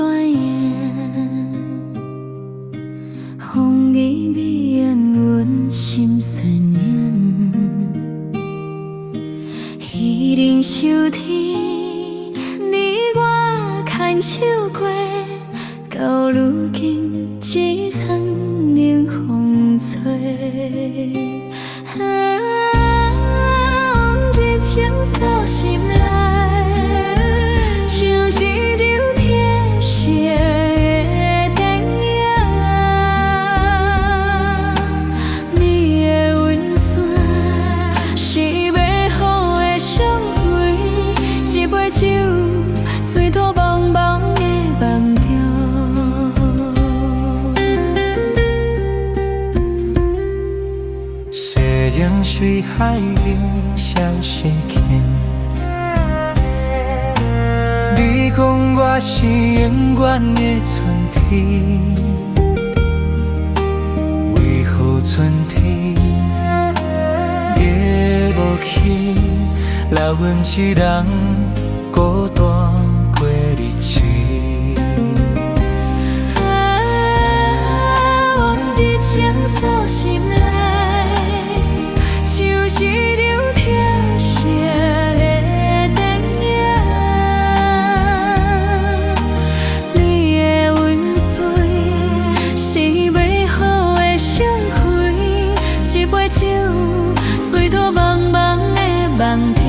断言，风雨美艳阮心酸烟。彼人受天，你我牵手过，到如今只剩冷风吹。往日情锁心内，像是张贴色的电影。你的温存是美好的伤痕，一杯酒，水土茫茫的梦中。西洋水海面相思牵，你讲我是永远的春天，为何春天也无去，留阮一人孤单过日子？往日情锁心内，像是张贴色的电影。你的温存是美好的伤痕，一杯酒，水土茫茫的梦中。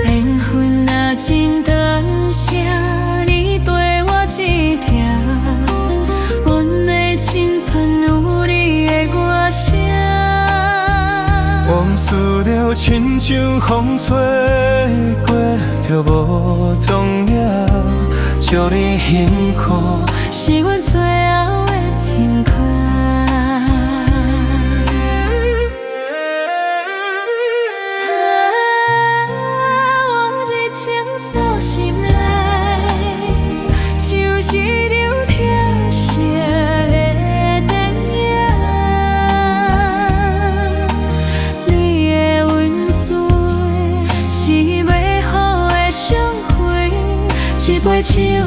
缘分啊，真短暂，你对我一疼，阮的青春有你的歌声。往事了，亲像风吹过，就无踪影。祝你幸福，是阮最后的情歌。往日情锁心内，像是张贴色的电影。你的温存是美好的伤痕，一杯酒。